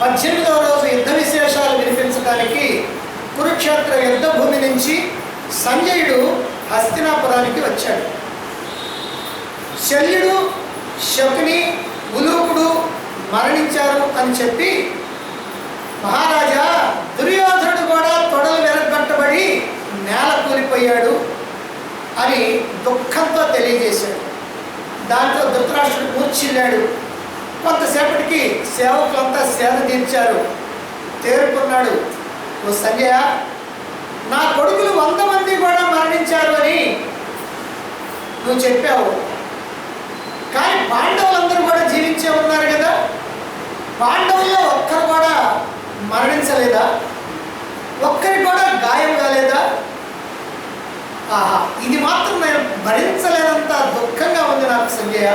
18వ రోజు యుద్ధ విశేషాలు వినిపించడానికి కురుక్షేత్ర యుద్ధ భూమి నుంచి సంజయుడు హస్తినాపురానికి వచ్చాడు. శల్యుడు, శకుని, ఉలూకుడు మరణించారు అని చెప్పి మహారాజా దుర్యోధనుడు కూడా తొడలు వెరగొట్టబడి నేల కూలిపోయాడు అని దుఃఖంతో తెలియజేశాడు. దాంతో ధృతరాష్ట్రుడు మూర్ఛిల్లాడు. కొంతసేపటికి సేవకులంతా సేద తీర్చారు. తేరుకున్నాడు. ఓ సంజయ, నా కొడుకులు 100 మంది కూడా మరణించారు అని నువ్వు చెప్పావు, కానీ పాండవులందరూ కూడా జీవించే ఉన్నారు కదా, పాండవుల్లో ఒక్కరు కూడా మరణించలేదా? ఒక్కరికి కూడా గాయం కాలేదా? ఆహా, ఇది మాత్రం నేను భరించలేనంత దుఃఖంగా ఉంది నాకు సంజయ.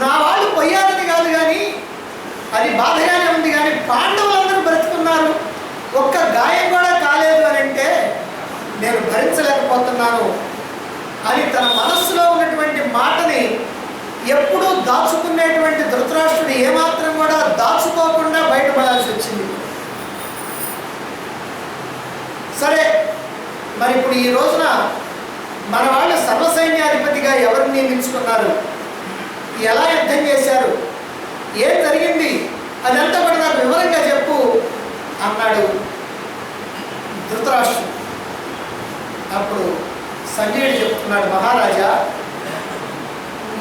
నా వాళ్ళు పోయారని కాదు, కానీ అది బాధగానే ఉంది, కానీ పాండవులందరూ బ్రతుకున్నారు, ఒక్క గాయం కూడా కాలేదు అని అంటే నేను భరించలేకపోతున్నాను అని తన మనస్సులో ఉన్నటువంటి మాటని ఎప్పుడూ దాచుకునేటువంటి ధృతరాష్ట్రుడు ఏమాత్రం కూడా దాచుకోకుండా బయటపడాల్సి వచ్చింది. సరే, మరి ఇప్పుడు ఈ రోజున మన వాళ్ళు సర్వసైన్యాధిపతిగా ఎవరిని నియమించుకున్నారు, ఎలా యుద్ధం చేశారు, ఏం జరిగింది, అదంతా కూడా నాకు వివరంగా చెప్పు అన్నాడు ధృతరాష్ట్రుడు. అప్పుడు సంజయుడు చెప్తున్నాడు, మహారాజా,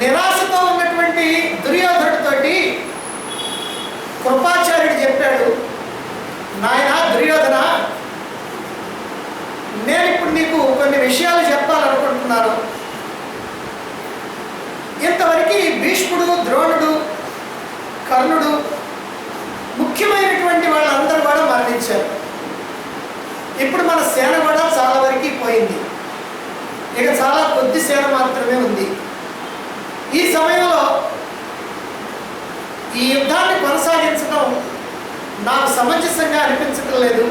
నిరాశతో ఉన్నటువంటి దుర్యోధనుడితోటి కృపాచార్యుడు చెప్పాడు, నాయన దుర్యోధన, నేను ఇప్పుడు నీకు కొన్ని విషయాలు చెప్పాలనుకుంటున్నాను. ఇంతవరకు భీష్ముడు, ద్రోణుడు, కర్ణుడు, ముఖ్యమైనటువంటి వాళ్ళందరూ కూడా మరణించారు. ఇప్పుడు మన సేన కూడా చాలా వరకు పోయింది. ఇక చాలా కొద్ది సేన మాత్రమే ఉంది. ఈ సమయంలో ఈ యుద్ధాన్ని కొనసాగించడం నాకు సమంజసంగా అనిపించడం లేదు.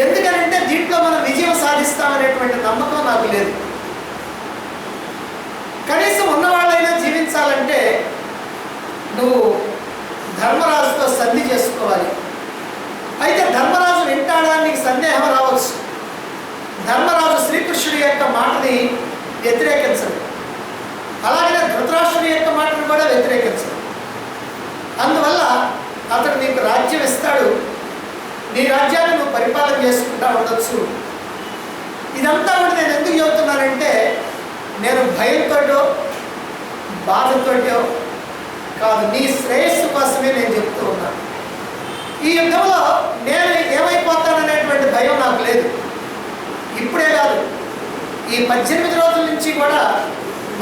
ఎందుకంటే దీంట్లో మనం విజయం సాధిస్తామనేటువంటి నమ్మకం నాకు లేదు. కనీసం ఉన్నవాళ్ళైనా జీవించాలంటే నువ్వు ధర్మరాజుతో సంధి చేసుకోవాలి. అయితే ధర్మరాజు వింటాడా నీకు సందేహం రావచ్చు. ధర్మరాజు శ్రీకృష్ణుడి యొక్క మాటని వ్యతిరేకించడు, అలాగే ధృతరాష్ట్రుడి యొక్క మాటను కూడా వ్యతిరేకించడు. అందువల్ల అతడు నీకు రాజ్యం ఇస్తాడు, నీ రాజ్యాన్ని నువ్వు పరిపాలన చేసుకుంటా ఉండొచ్చు. ఇదంతా కూడా నేను ఎందుకు చెబుతున్నానంటే, నేను భయంతోటో బాధతోటో కాదు, నీ శ్రేయస్సు కోసమే నేను చెప్తూ ఉన్నాను. ఈ యుద్ధంలో నేను ఏమైపోతాననేటువంటి భయం నాకు లేదు. ఇప్పుడే కాదు, ఈ 18 రోజుల నుంచి కూడా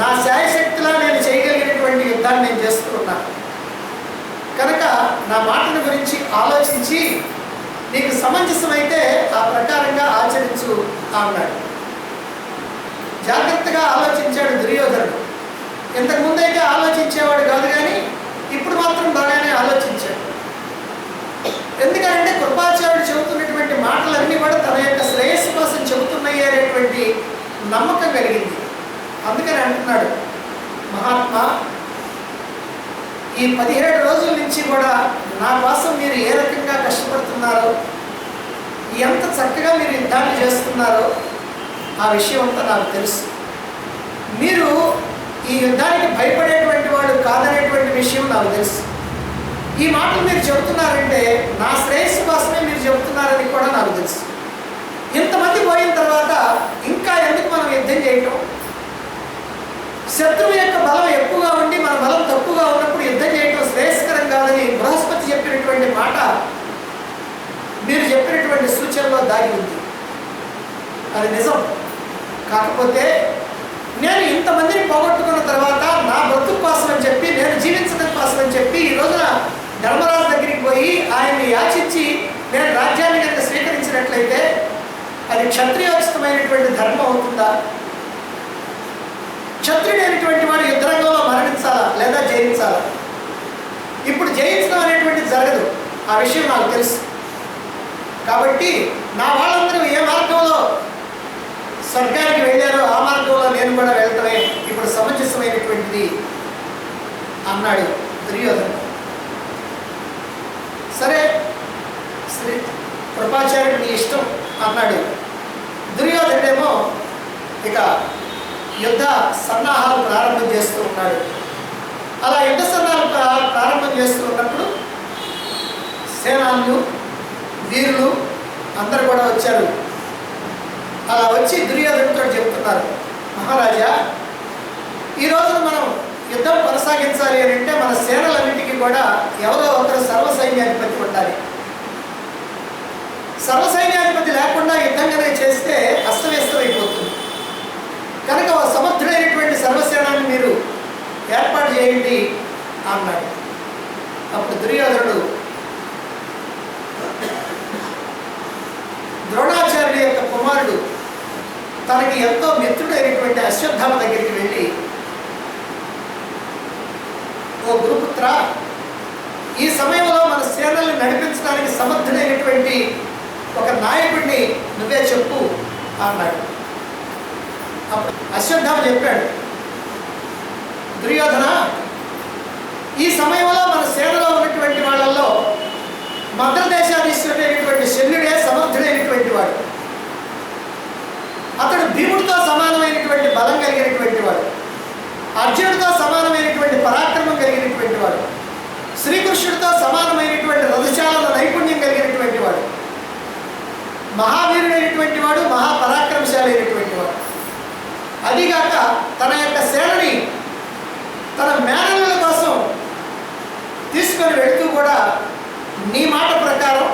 నా శాయశక్తిలా నేను చేయగలిగినటువంటి యుద్ధాన్ని నేను చేస్తూ ఉన్నాను. కనుక నా మాటల గురించి ఆలోచించి నీకు సమంజసమైతే ఆ ప్రకారంగా ఆచరించు అన్నాడు. జాగ్రత్తగా ఆలోచించాడు దుర్యోధనుడు. ఇంతకుముందైతే ఆలోచించేవాడు కాదు, కానీ ఇప్పుడు మాత్రం బాగానే ఆలోచించాడు. ఎందుకంటే కృపాచార్యుడు చెబుతున్నటువంటి మాటలన్నీ కూడా తన యొక్క శ్రేయస్సు కోసం చెబుతున్నాయి అనేటువంటి నమ్మకం కలిగింది. అందుకని అంటున్నాడు, మహాత్మా, ఈ 17 రోజుల నుంచి కూడా నా కోసం మీరు ఏ రకంగా కష్టపడుతున్నారో, ఎంత చక్కగా మీరు యుద్ధాన్ని చేస్తున్నారో ఆ విషయం అంతా నాకు తెలుసు. మీరు ఈ యుద్ధానికి భయపడేటువంటి వాడు కాదనేటువంటి విషయం నాకు తెలుసు. ఈ మాటలు మీరు చెబుతున్నారంటే నా శ్రేయస్సు కోసమే మీరు చెబుతున్నారని కూడా నాకు తెలుసు. ఇంతమంది పోయిన తర్వాత ఇంకా ఎందుకు మనం యుద్ధం చేయటం? శత్రువు యొక్క బలం ఎక్కువగా ఉండి మన బలం తక్కువగా ఉన్నప్పుడు యుద్ధం చేయటం శ్రేయస్కరం కాదని బృహస్పతి చెప్పినటువంటి మాట మీరు చెప్పినటువంటి సూచనలో దాగి ఉంది. అది నిజం. కాకపోతే నేను ఇంతమందిని పోగొట్టుకున్న తర్వాత నా బ్రతుకు కోసం అని చెప్పి, నేను జీవించడం కోసం అని చెప్పి ఈ రోజున ధర్మరాజు దగ్గరికి పోయి ఆయన్ని యాచించి నేను రాజ్యాన్ని కనుక స్వీకరించినట్లయితే అది క్షత్రియోచితమైనటువంటి ధర్మం అవుతుందా? క్షత్రియుడైనటువంటి వాడు యుద్ధరంగంలో మరణించాలా లేదా జయించాలా? ఇప్పుడు జయించడం అనేటువంటిది జరగదు, ఆ విషయం నాకు తెలుసు. కాబట్టి నా వాళ్ళందరూ ఏ మార్గంలో స్వర్గానికి వెళ్ళారో ఆ మార్గంలో నేను కూడా వెళ్ళటమే ఇప్పుడు సమంజసమైనటువంటిది అన్నాడు దుర్యోధనుడు. కృపాచార్యుడు నీ ఇష్టం అన్నాడు. దుర్యోధనుడేమో ఇక యుద్ధ సన్నాహాలు ప్రారంభం చేస్తూ ఉన్నాడు. అలా యుద్ధ సన్నాహాలు ప్రారంభం చేస్తూ ఉన్నప్పుడు సేనానులు, వీరులు అందరూ కూడా వచ్చారు. అలా వచ్చి దుర్యోధనుడితో చెప్తున్నారు, మహారాజా, ఈ రోజున మనం యుద్ధం కొనసాగించాలి అని అంటే మన సేనలన్నింటికీ కూడా ఎవరో ఒకరు సర్వసైన్యాధిపతి ఉండాలి. సర్వసైన్యాధిపతి లేకుండా యుద్ధం కనుక చేస్తే అస్తవ్యస్తమైపోతుంది. కనుక ఒక సమర్థుడైనటువంటి సర్వసేనాన్ని మీరు ఏర్పాటు చేయండి అన్నాడు. అప్పుడు దుర్యోధనుడు ద్రోణాచార్యుడి యొక్క కుమారుడు తనకి ఎంతో మిత్రుడైనటువంటి అశ్వత్థామ దగ్గరికి వెళ్ళి, ఓ గురుపుత్ర, ఈ సమయంలో మన సేనల్ని నడిపించడానికి సమర్థుడైనటువంటి ఒక నాయకుడిని నువ్వే చెప్పు అన్నాడు. అప్పుడు అశ్వత్థామ చెప్పాడు, దుర్యోధన, ఈ సమయంలో మన సేనలో ఉన్నటువంటి వాళ్ళల్లో మద్రదేశాధీశ్వరుడైనటువంటి శల్యుడే సమర్థుడైనటువంటి వాడు. అతడు భీముడితో సమానమైనటువంటి బలం కలిగినటువంటి వాడు, అర్జునుడితో సమానమైనటువంటి పరాక్రమం కలిగినటువంటి వాడు, శ్రీకృష్ణుడితో సమానమైనటువంటి రథచాలన నైపుణ్యం కలిగినటువంటి వాడు, మహావీరుడైనటువంటి వాడు, మహాపరాక్రమశాలి అయినటువంటి వాడు. అదిగాక తన యొక్క సేనని తన మేనల కోసం తీసుకొని వెళుతూ కూడా నీ మాట ప్రకారం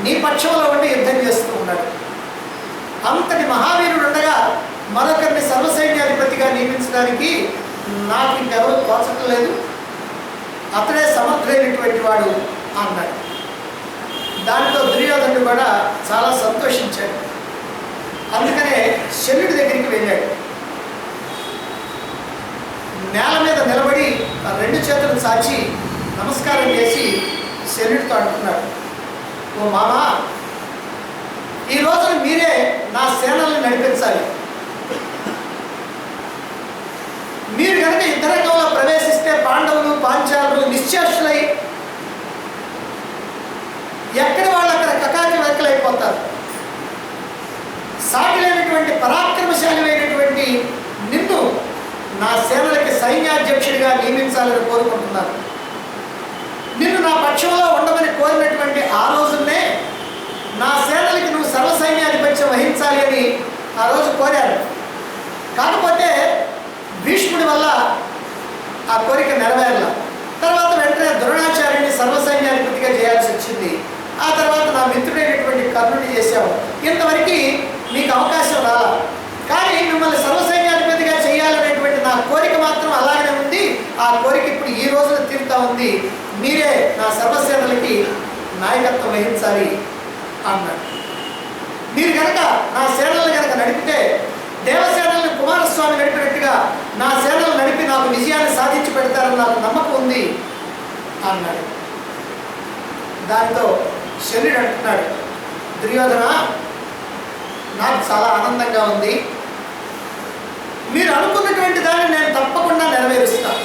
నీ పక్షంలో ఉండి యుద్ధం చేస్తూ ఉన్నాడు. అంతటి మహావీరుడు ఉండగా మరొకరిని సర్వసైన్యాధిపతిగా నియమించడానికి నాకు ఇంకెవరూ తోచటం లేదు, అతడే సమర్థుడైనటువంటి వాడు అన్నాడు. దాంతో దుర్యోధనుడు కూడా చాలా సంతోషించాడు. అందుకనే శల్యుడి దగ్గరికి వెళ్ళాడు. నేల మీద నిలబడి రెండు చేతులు చాచి నమస్కారం చేసి శల్యుడితో అంటున్నాడు, ఓ మామా, ఈ రోజున మీరే నా సేనల్ని నడిపించాలి. మీరు కనుక యుద్ధరంగంలో ప్రవేశిస్తే పాండవులు పాంచాలులు నిశ్చేష్టులై ఎక్కడి వాళ్ళు అక్కడ కకాకి వెక్కలైపోతారు. సాటి లేనటువంటి పరాక్రమశాలి అయినటువంటి నిన్ను నా సేనలకి సైన్యాధ్యక్షుడిగా నియమించాలని కోరుకుంటున్నాను. నిన్ను నా పక్షంలో ఉండమని కోరినటువంటి ఆ రోజునే నా సేనలకి నువ్వు సర్వసైన్యాధిపత్యం వహించాలి అని ఆ రోజు కోరారు. కాకపోతే భీష్ముడి వల్ల ఆ కోరిక నెరవేరల. తర్వాత వెంటనే ద్రోణాచార్యుడిని సర్వసైన్యాధిపతిగా చేయాల్సి వచ్చింది. ఆ తర్వాత నా మిత్రుడైనటువంటి కర్ణుడిని చేశావు. ఇంతవరకు నీకు అవకాశం రాలా. కానీ మిమ్మల్ని సర్వసైన్యాధిపతిగా చేయాలనేటువంటి నా కోరిక మాత్రం అలాగనే ఉంది. ఆ కోరిక ఇప్పుడు ఈ రోజున తీరుతా ఉంది. మీరే నా సర్వసేనలకి నాయకత్వం వహించాలి అన్నాడు. మీరు కనుక నా సేనలను కనుక నడిపితే దేవసేనల్ని కుమారస్వామి నడిపినట్టుగా నా సేనలు నడిపి నాకు విజయాన్ని సాధించి పెడతారని నాకు నమ్మకం ఉంది అన్నాడు. దాంతో శల్యుడు అంటున్నాడు, దుర్యోధన, నాకు చాలా ఆనందంగా ఉంది. మీరు అనుకున్నటువంటి దాన్ని నేను తప్పకుండా నెరవేరుస్తాను.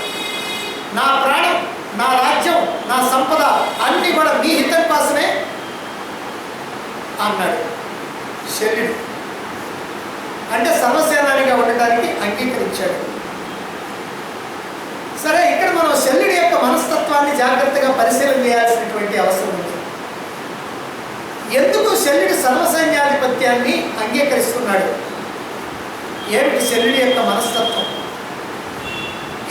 నా ప్రాణం, నా రాజ్యం, నా సంపద అన్నీ కూడా మీ హితం కోసమే అన్నాడు శల్యుడు. అంటే సర్వసేనానిగా ఉండటానికి అంగీకరించాడు. సరే, ఇక్కడ మనం శల్యుడి యొక్క మనస్తత్వాన్ని జాగ్రత్తగా పరిశీలన చేయాల్సినటువంటి అవసరం ఉంది. ఎందుకు శల్యుడు సర్వసైన్యాధిపత్యాన్ని అంగీకరిస్తున్నాడు? ఏమిటి శల్యుడి యొక్క మనస్తత్వం?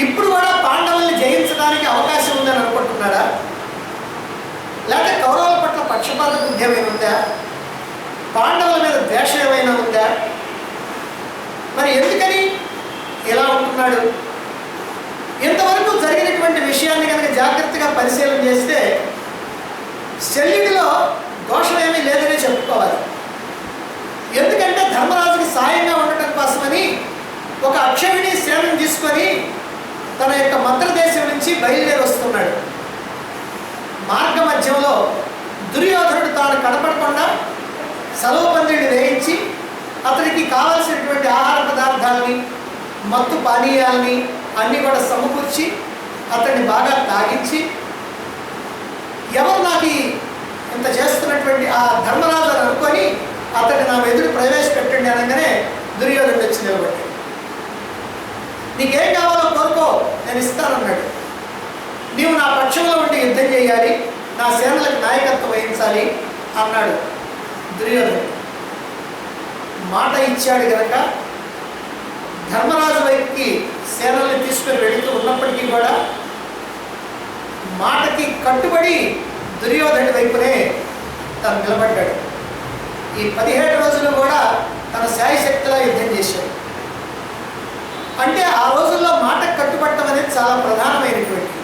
ఇప్పుడు కూడా పాండవుల్ని జయించడానికి అవకాశం ఉందని అనుకుంటున్నాడా? లేకపోతే కౌరవుల పట్ల పక్షపాత బుద్ధి ఏమైనా ఉందా? పాండవుల మీద ద్వేషం ఏమైనా ఉందా? మరి ఎందుకని ఇలా ఉంటున్నాడు? ఇంతవరకు జరిగినటువంటి విషయాన్ని కనుక జాగ్రత్తగా పరిశీలన చేస్తే శల్యుడిలో దోషం ఏమీ లేదనే చెప్పుకోవాలి. ఎందుకంటే ధర్మరాజుకి సాయంగా ఉండటం కోసమని ఒక అక్షయుని సేనను తీసుకొని తన యొక్క మద్రదేశం నుంచి బయలుదేరి వస్తున్నాడు. మార్గ మధ్యంలో దుర్యోధనుడు తాను కనపడకుండా సలవపందిని వేయించి అతనికి కావలసినటువంటి ఆహార పదార్థాలని, మత్తు పానీయాలని అన్నీ కూడా సమకూర్చి అతన్ని బాగా తాగించి, ఎవరు నాకు ఇంత చేస్తున్నటువంటి ఆ ధర్మరాజు అని అనుకొని అతన్ని నా ఎదురు ప్రవేశపెట్టండి అనగానే దుర్యోధనుడు వచ్చి నిలబడి, నీకేం కావాలో కోరుకో, నేను ఇస్తానన్నాడు. నీవు నా పక్షంలో ఉండి యుద్ధం చేయాలి, నా సేనలకు నాయకత్వం వహించాలి అన్నాడు దుర్యోధనుడు. మాట ఇచ్చాడు కనుక ధర్మరాజు వైపుకి సేనల్ని తీసుకుని వెళుతూ ఉన్నప్పటికీ కూడా మాటకి కట్టుబడి దుర్యోధనుడి వైపునే తను నిలబడ్డాడు. ఈ 17 రోజులు కూడా తన శాయశక్తిలా యుద్ధం చేశాడు. అంటే ఆ రోజుల్లో మాటకు కట్టుబడటం అనేది చాలా ప్రధానమైనటువంటి.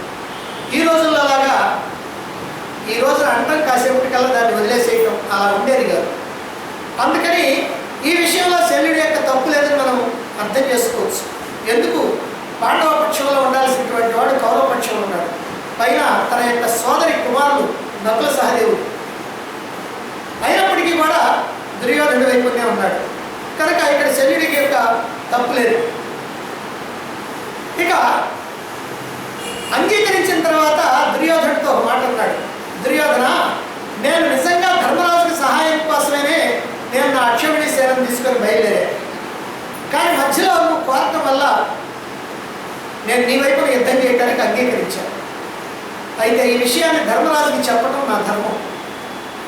ఈ రోజుల్లో లాగా ఈ రోజున అంటాం కాసేపటికల్లా దాన్ని వదిలేసేయటం అలా ఉండేది కాదు. అందుకని ఈ విషయంలో శల్యుడి యొక్క తప్పు లేదని మనం అర్థం చేసుకోవచ్చు. ఎందుకు? పాండవ పక్షంలో ఉండాల్సినటువంటి వాడు కౌరవ పక్షంలో ఉన్నాడు. పైన తన యొక్క సోదరి కుమారుడు నకుల సహదేవుడు అయినప్పటికీ కూడా దుర్యోధనుడి వైపునే ఉన్నాడు కనుక ఇక్కడ శల్యుడికి యొక్క తప్పు లేదు. ఇక అంగీకరించిన తర్వాత దుర్యోధనుడితో ఒక మాట అన్నాడు. దుర్యోధన, నేను నిజంగా ధర్మరాజుకి సహాయం కోసమేనే నేను నా అక్షౌహిణి సేనను తీసుకొని బయలుదేరాను. కానీ మధ్యలో నువ్వు కోరటం వల్ల నేను నీ వైపున యుద్ధం చేయడానికి అంగీకరించాను. అయితే ఈ విషయాన్ని ధర్మరాజుకి చెప్పడం నా ధర్మం.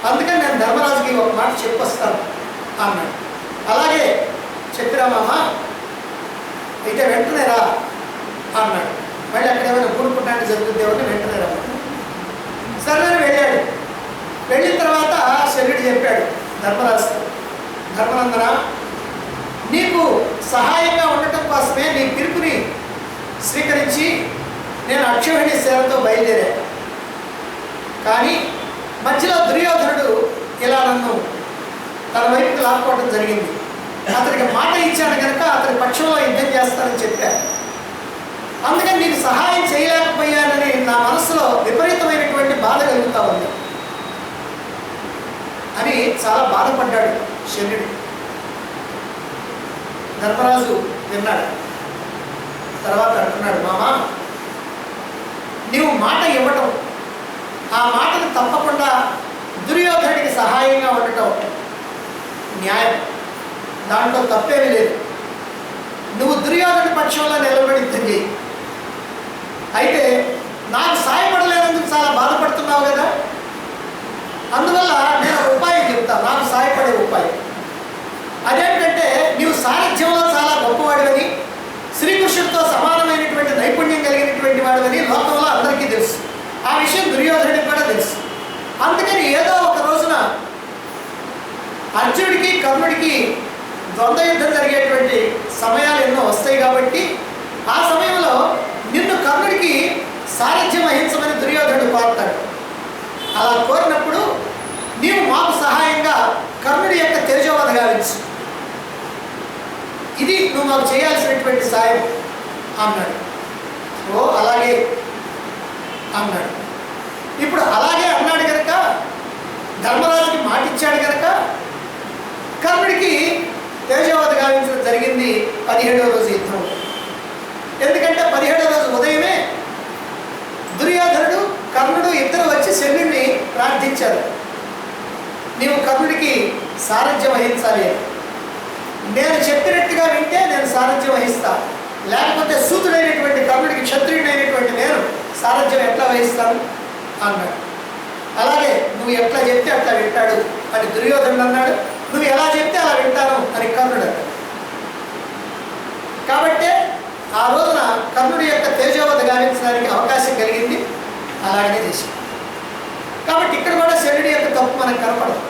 అందుకని నేను ధర్మరాజుకి ఒక మాట చెప్పొస్తాను అన్నాడు. అలాగే చెప్పిరా మామ, అయితే వెంటనే రా అన్నాడు. మళ్ళీ అక్కడ ఏమైనా కూడుకుంటానికి జరుగుతుందేమో వెంటనే రా. సరే వెళ్ళాడు. వెళ్ళిన తర్వాత శల్యుడు చెప్పాడు ధర్మరాజుతో, ధర్మనందన, నీకు సహాయంగా ఉండటం కోసమే నీ పిలుపుని స్వీకరించి నేను అక్షౌహిణి సేనతో బయలుదేరాను. కానీ మధ్యలో దుర్యోధనుడు ఇలా నన్ను తన వైపుకి లాక్కోవడం జరిగింది. అతనికి మాట ఇచ్చాను కనుక అతని పక్షంలో యుద్ధం చేస్తానని చెప్పాను. అందుకని నీకు సహాయం చేయలేకపోయానని నా మనసులో విపరీతమైనటువంటి బాధ కలుగుతా ఉంది అని చాలా బాధపడ్డాడు శల్యుడు. ధర్మరాజు విన్నాడు. తర్వాత అంటున్నాడు, మామా, నీవు మాట ఇవ్వటం, ఆ మాటను తప్పకుండా దుర్యోధనుడికి సహాయంగా ఉండటం న్యాయం, దాంట్లో తప్పేమీ లేదు. నువ్వు దుర్యోధనుడి పక్షంలో నిలబడి యుద్ధం చేయి. అయితే నాకు సాయపడలేనందుకు చాలా బాధపడుతున్నావు కదా, అందువల్ల నేను ఒక ఉపాయం చెప్తాను, నాకు సాయపడే ఉపాయం. అదేంటంటే నీవు సారథ్యంలో చాలా గొప్పవాడివని, శ్రీకృష్ణుడితో సమానమైనటువంటి నైపుణ్యం కలిగినటువంటి వాడివని లోకంలో అందరికీ తెలుసు. ఆ విషయం దుర్యోధనుడికి కూడా తెలుసు. అందుకని ఏదో ఒక రోజున అర్జునుడికి కర్ణుడికి ద్వంద్వ యుద్ధం జరిగేటువంటి సమయాలు ఎన్నో వస్తాయి కాబట్టి ఆ సమయంలో నిన్ను కర్ణుడికి సారథ్యం వహించమని దుర్యోధనుడు కోరుతాడు. అలా కోరినప్పుడు నీవు మాకు సహాయంగా కర్ణుడి యొక్క తేజోవధ గావించు, ఇది నువ్వు మాకు చేయాల్సినటువంటి సాయం అన్నాడు. ఓ అలాగే అన్నాడు. ఇప్పుడు అలాగే అన్నాడు కనుక, ధర్మరాజుకి మాట ఇచ్చాడు కనుక కర్ణుడికి తేజోవధ గావించడం జరిగింది 17వ రోజు యుద్ధం. ఎందుకంటే 17వ రోజు ఉదయమే దుర్యోధనుడు కర్ణుడు ఇద్దరు వచ్చి శల్యుడిని ప్రార్థించారు, నీవు కర్ణుడికి సారథ్యం వహించాలి అని. నేను చెప్పినట్టుగా వింటే నేను సారథ్యం వహిస్తా, లేకపోతే సూతుడైనటువంటి కర్ణుడికి క్షత్రియుడైనటువంటి నేను సారథ్యం ఎట్లా వహిస్తాను అన్నాడు. అలాగే నువ్వు ఎట్లా చెప్తే అట్లా వింటాడు అని దుర్యోధనుడు అన్నాడు. నువ్వు ఎలా చెప్తే అలా వింటాను అని కర్ణుడు అన్నాడు. కాబట్టి ఆ రోజున కర్ణుడి యొక్క తేజోవధ గావించడానికి అవకాశం కలిగింది. అలాగనే చేశాడు. కాబట్టి ఇక్కడ కూడా శల్యుడి యొక్క తప్పు మనకు కనపడదు.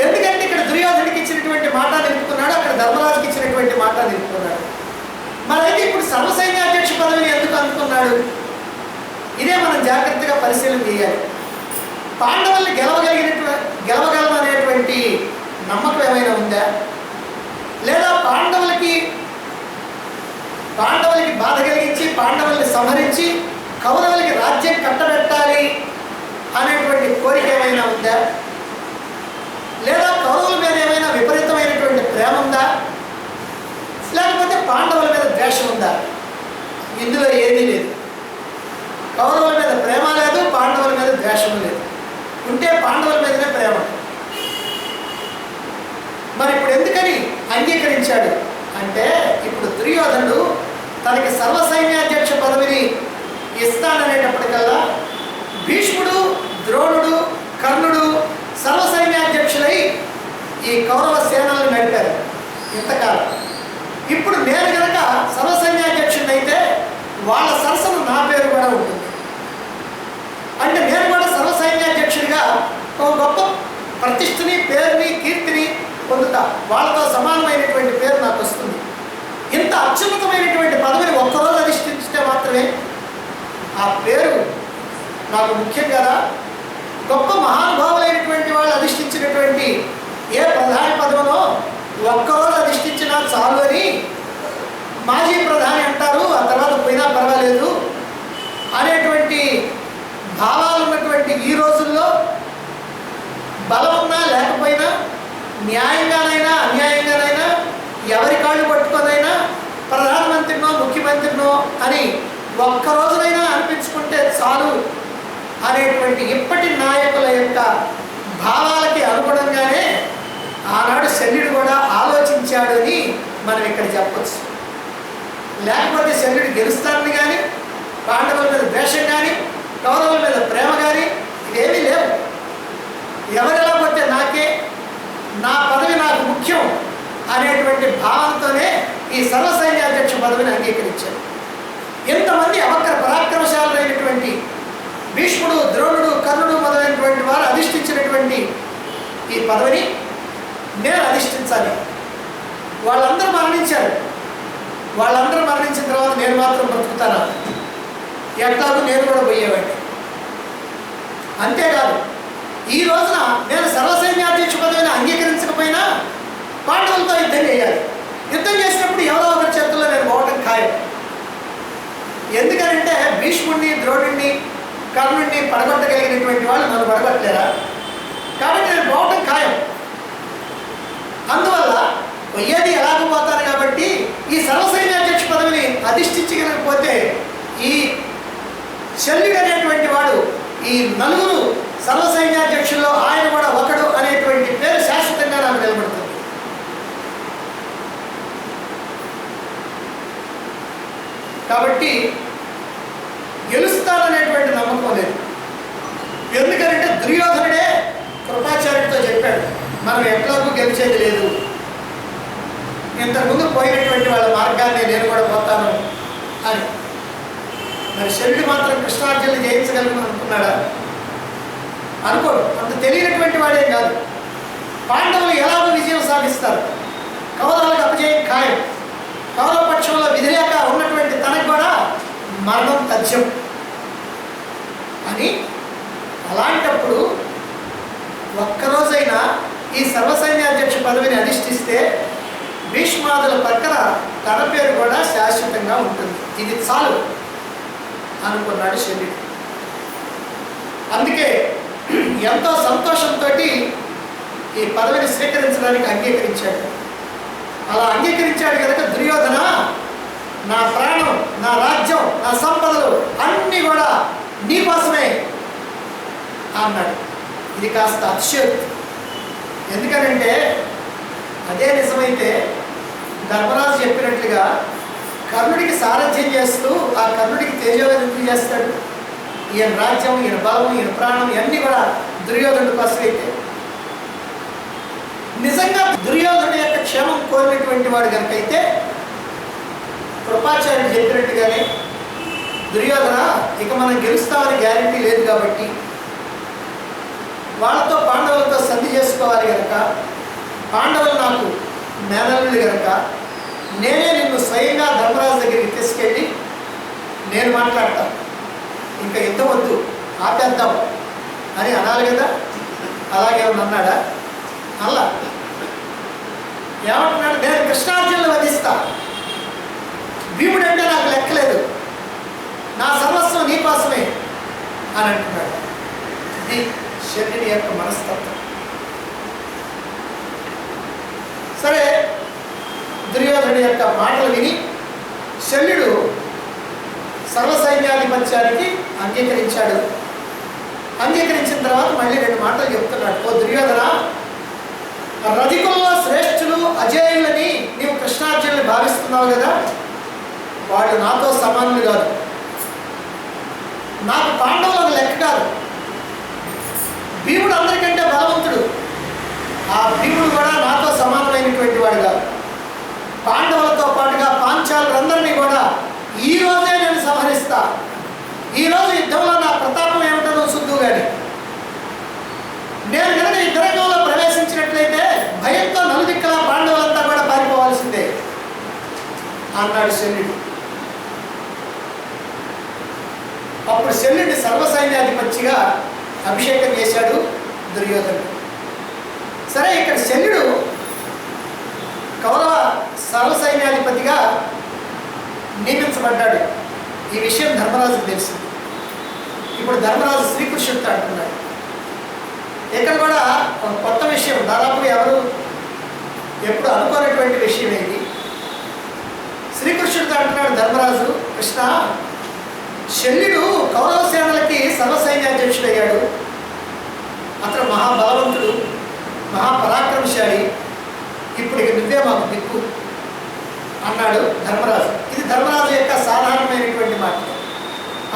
ఎందుకంటే ఇక్కడ దుర్యోధనుడికి ఇచ్చినటువంటి మాట నిలుపుకున్నాడు, అక్కడ ధర్మరాజుకి ఇచ్చినటువంటి మాట నిలుపుకున్నాడు. మరైతే ఇప్పుడు సర్వసైన్యాధ్యక్ష పదవిని ఎందుకు అందుకున్నాడు? ఇదే మనం జాగ్రత్తగా పరిశీలన చేయాలి. పాండవుల్ని గెలవగలం అనేటువంటి నమ్మకం ఏమైనా ఉందా, లేదా పాండవులకి బాధ కలిగించి పాండవుల్ని సంహరించి కౌరవులకి రాజ్యం కట్టబెట్టాలి అనేటువంటి కోరిక ఏమైనా ఉందా, లేదా కౌరవుల మీద ఏమైనా విపరీతమైనటువంటి ప్రేమ ఉందా, లేకపోతే పాండవుల మీద ద్వేషం ఉందా? ఇందులో ఏదీ లేదు. కౌరవుల మీద ప్రేమ లేదు, పాండవుల మీద ద్వేషం లేదు. ఇస్తాననేటప్పటికల్లా భీష్ముడు, ద్రోణుడు, కర్ణుడు సర్వసైన్యాధ్యక్షులై ఈ కౌరవ సేనలను నడిపారు ఇంతకాలం. ఇప్పుడు నేను కనుక సర్వసైన్యాధ్యక్షుడిని అయితే వాళ్ళ సరసన నా పేరు కూడా ఉంటుంది. అంటే నేను కూడా సర్వసైన్యాధ్యక్షుడిగా ఒక గొప్ప ప్రతిష్టని, పేరుని, కీర్తిని పొందుతా. వాళ్ళతో సమానమైనటువంటి పేరు నాకు వస్తుంది. ఇంత అత్యున్నతమైనటువంటి పదవిని ఒక్కరోజు అధిష్ఠించితే మాత్రమే ఆ పేరు నాకు ముఖ్యం కదా. గొప్ప మహానుభావులైనటువంటి వాళ్ళు అధిష్ఠించినటువంటి ఏ ప్రధాని పదవినో ఒక్కరోజు అధిష్ఠించినా చాలు అని మాజీ ప్రధాని అంటారు. ఆ తర్వాత పోయినా పర్వాలేదు అనేటువంటి భావాలు ఉన్నటువంటి ఈ రోజుల్లో బలం ఉన్నా లేకపోయినా, న్యాయంగానైనా అన్యాయంగానైనా, ఎవరి కాళ్ళు పట్టుకొనైనా ప్రధానమంత్రినో ముఖ్యమంత్రినో అని ఒక్కరోజునైనా అనిపించుకుంటే చాలు అనేటువంటి ఇప్పటి నాయకుల యొక్క భావాలకి అనుగుణంగానే ఆనాడు శల్యుడు కూడా ఆలోచించాడు అని మనం ఇక్కడ చెప్పచ్చు. లేకపోతే శల్యుడు గెలుస్తానని కానీ, పాండవుల మీద ద్వేషం కానీ, కౌరవుల మీద ప్రేమ కానీ ఇవేమీ లేవు. ఎవరెలా పోతే నాకే, నా పదవి నాకు ముఖ్యం అనేటువంటి భావంతోనే ఈ సర్వసైన్యాధ్యక్ష పదవిని అంగీకరించారు. ఎంతమంది అవక్ర పరాక్రమశాలైనటువంటి భీష్ముడు, ద్రోణుడు, కర్ణుడు మొదలైనటువంటి వారు అధిష్ఠించినటువంటి ఈ పదవిని నేను అధిష్ఠించాలి. వాళ్ళందరూ మరణించారు. వాళ్ళందరూ మరణించిన తర్వాత నేను మాత్రం బ్రతుకుతానా? ఎట్లాగూ నేను కూడా పోయేవాడిని. అంతేకాదు, ఈ రోజున నేను సర్వసైన్యాధ్యక్ష పదవిని అంగీకరించకపోయినా పాండవులతో యుద్ధం చేయాలి. యుద్ధం చేసినప్పుడు ఎవరో ఒకరి చేతుల్లో నేను పోవటం ఖాయం. ఎందుకంటే భీష్ముడిని, ద్రోణుడిని, కర్ణుడిని పడగొట్టగలిగినటువంటి వాళ్ళు నన్ను పడగొట్టలేరా? కాబట్టి నేను పోవటం ఖాయం. అందువల్ల పోయేది ఎలాగో పోతాను. కాబట్టి ఈ సర్వసైన్యాధ్యక్ష పదవిని అధిష్ఠించగలకపోతే ఈ శల్యుడు అనేటువంటి వాడు ఈ నలుగురు సర్వసైన్యాధ్యక్షుల్లో ఆయన కూడా ఒకడు అనేటువంటి పేరు శాశ్వతంగా నాకు నిలబడుతుంది. కాబట్టి గెలుస్తాననేటువంటి నమ్మకం లేదు. ఎందుకంటే దుర్యోధనుడే కృపాచార్యుడితో చెప్పాడు, మనం ఎట్లాగూ గెలిచేది లేదు, ఇంతకుముందు పోయినటువంటి వాళ్ళ మార్గాన్ని నేను కూడా పోతాను అని. మరి శల్యుడు మాత్రం కృష్ణార్జునుని జయించగలను అనుకున్నాడా? అనుకోడు. అంత తెలియనటువంటి వాడే కాదు. పాండవులు ఎలాగో విజయం సాధిస్తారు, కౌరవులకు అపజయం ఖాయం. కౌరవ పక్షంలో విధిలేక ఉన్నటువంటి తనకు కూడా మరణం తథ్యం అని. అలాంటప్పుడు ఒక్కరోజైనా ఈ సర్వసైన్యాధ్యక్ష పదవిని అధిష్ఠిస్తే భీష్మాదుల ప్రక్కన తన పేరు కూడా శాశ్వతంగా ఉంటుంది. ఇది చాలు అనుకున్నాడు శల్యుడు. అందుకే ఎంతో సంతోషంతో ఈ పదవిని స్వీకరించడానికి అంగీకరించాడు. అలా అంగీకరించాడు కనుక దుర్యోధన, నా ప్రాణం, నా రాజ్యం, నా సంపదలు అన్నీ కూడా నీకోసమే అన్నాడు. ఇది కాస్త అతిశయోక్తి. ఎందుకనంటే అదే నిజమైతే ధర్మరాజు చెప్పినట్లుగా కర్ణుడికి సారథ్యం చేస్తూ ఆ కర్ణుడికి తేజోవృద్ధి చేస్తాడు. ఈయన రాజ్యం, ఈయన బలం, ఈయన ప్రాణం ఇవన్నీ కూడా దుర్యోధనుడి కోసం అయితే, నిజంగా దుర్యోధనుడి యొక్క క్షేమం కోరినటువంటి వాడు కనుక అయితే కృపాచార్యుడు చెప్పినట్టుగానే దుర్యోధన, ఇక మనం గెలుస్తామని గ్యారెంటీ లేదు కాబట్టి వాళ్ళతో పాండవులతో సంధి చేసుకోవాలి కనుక, పాండవులు నాకు మేనల్లుడు కనుక నేనే నిన్ను స్వయంగా ధర్మరాజు దగ్గరికి తీసుకెళ్ళి నేను మాట్లాడతాను, ఇంకా యుద్ధం వద్దు, ఆపేద్దాం అని అనాలి కదా. అలాగే అన్నాడా? అలా ఏమంటున్నాడు? నేను కృష్ణార్జునులు వధిస్తా, భీముడు అంటే నాకు లెక్కలేదు, నా సర్వస్వం నీకోసమే అని అంటున్నాడు. ఇది శల్యుని యొక్క మనస్తత్వం. సరే, దుర్యోధనుడి యొక్క మాటలు విని శల్యుడు సర్వసైన్యాధిపత్యానికి అంగీకరించాడు. అంగీకరించిన తర్వాత మళ్ళీ రెండు మాటలు చెప్తున్నాడు. ఓ దుర్యోధన, రధికుల్లో శ్రేష్ఠులు అజేయులని నీవు కృష్ణార్జునుని భావిస్తున్నావు కదా, వాడు నాతో సమానులు కాదు. నాకు పాండవులకు లెక్క కాదు. భీముడు అందరికంటే బలవంతుడు. ఆ భీముడు కూడా నాతో సమానమైనటువంటి వాడు కాదు. పాండవులతో పాటుగా పాంచాలందరినీ కూడా ఈ రోజే నేను సంహరిస్తా. ఈరోజు యుద్ధంలో నా ప్రతాపం ఏమిటో నువ్వు శుద్ధు కానీ నేను కనుక యుద్ధరంగంలో ప్రవేశించినట్లయితే భయంతో నలుదిక్కల పాండవులంతా కూడా పారిపోవాల్సిందే అన్నాడు శల్యుడు. అప్పుడు శల్యుడిని సర్వసైన్యాధిపతిగా అభిషేకం చేశాడు దుర్యోధనుడు. సరే, ఇక్కడ శల్యుడు కౌరవ సర్వసైన్యాధిపతిగా నియమించబడ్డాడు. ఈ విషయం ధర్మరాజుకు తెలిసింది. ఇప్పుడు ధర్మరాజు శ్రీకృష్ణుడితో అంటున్నాడు. ఇక్కడ కూడా ఒక కొత్త విషయం, దాదాపు ఎవరు ఎప్పుడు అనుకోనటువంటి విషయం ఇది. శ్రీకృష్ణుడితో అంటున్నాడు ధర్మరాజు, కృష్ణ, శల్యుడు కౌరవ సేనలకి సర్వసైన్యాధ్యక్షుడయ్యాడు. అతను మహాబలవంతుడు, మహాపరాక్రమశాలి. ఇప్పుడు ఇక నువ్వే మాకు దిక్కు అన్నాడు ధర్మరాజు. ఇది ధర్మరాజు యొక్క సాధారణమైనటువంటి మాట.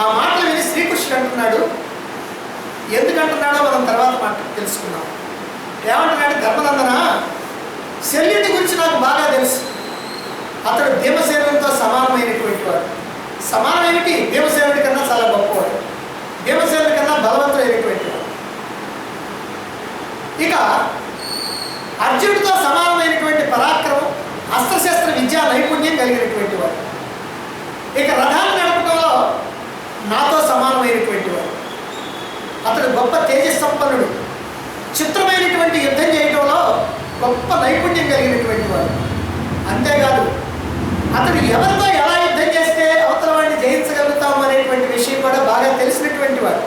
ఆ మాటలు విని శ్రీకృష్ణుడు అంటున్నాడు. ఎందుకంటున్నాడో మనం తర్వాత తెలుసుకున్నాం. ఏమంటున్నాడు? ధర్మనందన, శల్యుడి గురించి నాకు బాగా తెలుసు. అతడు భీమసేనుడితో సమానమైనటువంటి వాడు. సమానమేమిటి? భీమసేనుడి కన్నా చాలా గొప్పవాడు, భీమసేనుడి కన్నా బలవంతుడైనటువంటి వాడు. ఇక అర్జునుడితో సమానమైనటువంటి పరాక్రమం, అస్త్రశస్త్ర విద్యా నైపుణ్యం కలిగినటువంటి వాడు. ఇక రథాన్ని నడపడంలో నాతో సమానమైనటువంటి వాడు. అతడు గొప్ప తేజస్సంపన్నుడు, చిత్రమైనటువంటి యుద్ధం చేయడంలో గొప్ప నైపుణ్యం కలిగినటువంటి వాడు. అంతేకాదు, అతడు ఎవరితో ఎలా యుద్ధం చేస్తే అవతల వాడిని జయించగలుగుతాము అనేటువంటి విషయం కూడా బాగా తెలిసినటువంటి వాడు.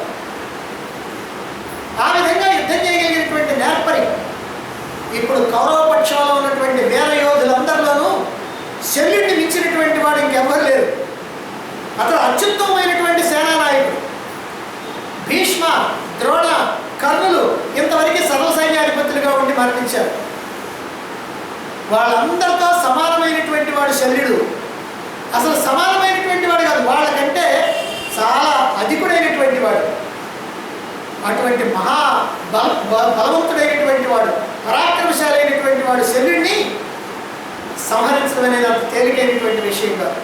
ఆ విధంగా యుద్ధం చేయగలిగినటువంటి నేర్పరి. ఇప్పుడు కౌరవ పక్షంలో ఉన్నటువంటి వీర యోధులందరిలోనూ శల్యుడిని మించినటువంటి వాడు ఇంకెవ్వరు లేరు. అతడు అత్యుత్తమమైనటువంటి సేనానాయకుడు. భీష్మ, ద్రోణ, కర్ణులు ఇంతవరకు సర్వసైన్యాధిపతులుగా ఉండి మరణించారు. వాళ్ళందరితో సమానమైనటువంటి వాడు శల్యుడు. అసలు సమానమైనటువంటి వాడు కాదు, వాళ్ళకంటే చాలా అధికుడైనటువంటి వాడు. అటువంటి మహా బలవంతుడైనటువంటి వాడు, పరాక్రమశాలి అయినటువంటి వాడు శల్యుడిని సంహరించడం అనేది అంత తేలికైనటువంటి విషయం కాదు.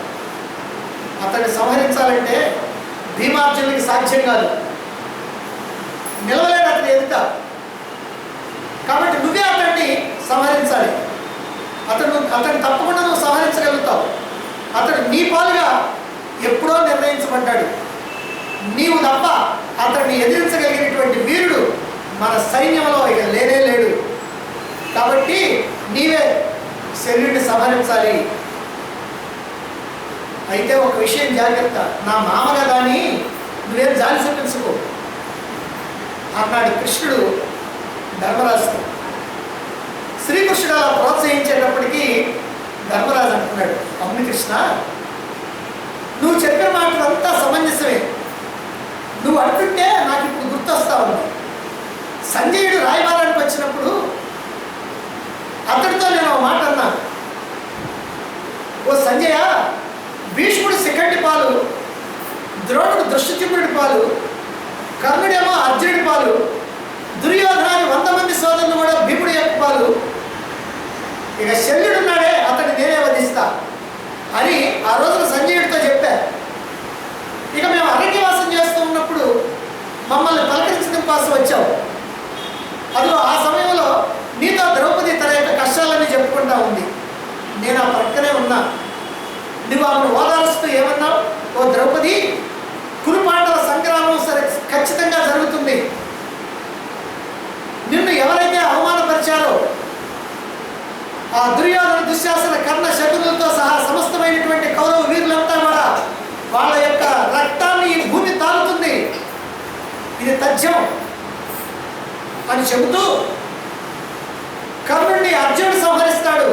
అతన్ని సంహరించాలంటే భీమార్జునుడికి సాధ్యం కాదు, నిలవలేడు అతని ఎదుట. కాబట్టి నువ్వే అతన్ని సంహరించాలి. అతన్ని తప్పకుండా నువ్వు సంహరించగలుగుతావు. అతడు నీ పాలుగా ఎప్పుడో నిర్ణయించబడ్డాడు. నీవు తప్ప అతన్ని ఎదిరించగలిగినటువంటి వీరుడు మన సైన్యంలో ఇక లేనే లేడు. కాబట్టి నీవే శల్యుడిని సంహరించాలి. అయితే ఒక విషయం జాగ్రత్త, నా మామగా దాన్ని నువ్వేం జాలి చూపించుకో అన్నాడు కృష్ణుడు ధర్మరాజుతో. శ్రీకృష్ణుడు అలా ప్రోత్సహించేటప్పటికీ ధర్మరాజు అంటున్నాడు, అవును కృష్ణ, నువ్వు చెప్పిన మాటలంతా సమంజసమే. నువ్వు అంటుంటే నాకు ఇప్పుడు గుర్తొస్తా ఉంది. సంజయుడు రాయబారానికి వచ్చినప్పుడు అతడితో నేను ఒక మాట అన్నా, ఓ సంజయ, భీష్ముడు శిఖండి పాలు, ద్రోణుడు దృష్టచిమ్ముడి పాలు, కర్ణుడేమో అర్జునుడి పాలు, దుర్యోధనాన్ని 100 మంది సోదరులు కూడా భీముడి యొక్క పాలు, ఇక శల్యుడున్నాడే అతన్ని నేనే వధిస్తా అని ఆ రోజున సంజయుడితో చెప్పా. ఇక మేము అరణ్యవాసం చేస్తూ ఉన్నప్పుడు మమ్మల్ని పలకరించడం కోసం వచ్చావు. అదిగో ఆ సమయంలో నీతో ద్రౌపది తన యొక్క కష్టాలన్నీ చెప్పుకుంటా ఉంది. నేను ఆ పక్కనే ఉన్నా. నువ్వు ఆమెను ఓదారుస్తూ ఏమన్నావు? ఓ ద్రౌపది, కురు పాండవ సంగ్రామం సరే ఖచ్చితంగా జరుగుతుంది. నిన్ను ఎవరైతే అవమానపరిచారో ఆ దుర్యోధన, దుశ్శాసన, కర్ణ, శకునులతో సహా సమస్తమైనటువంటి కౌరవ వీరులంతా కూడా వాళ్ళ యొక్క రక్తాన్ని ఈ భూమి తాగుతుంది, ఇది తథ్యం అని చెబుతూ కర్ణుడిని అర్జునుడు సంహరిస్తాడు,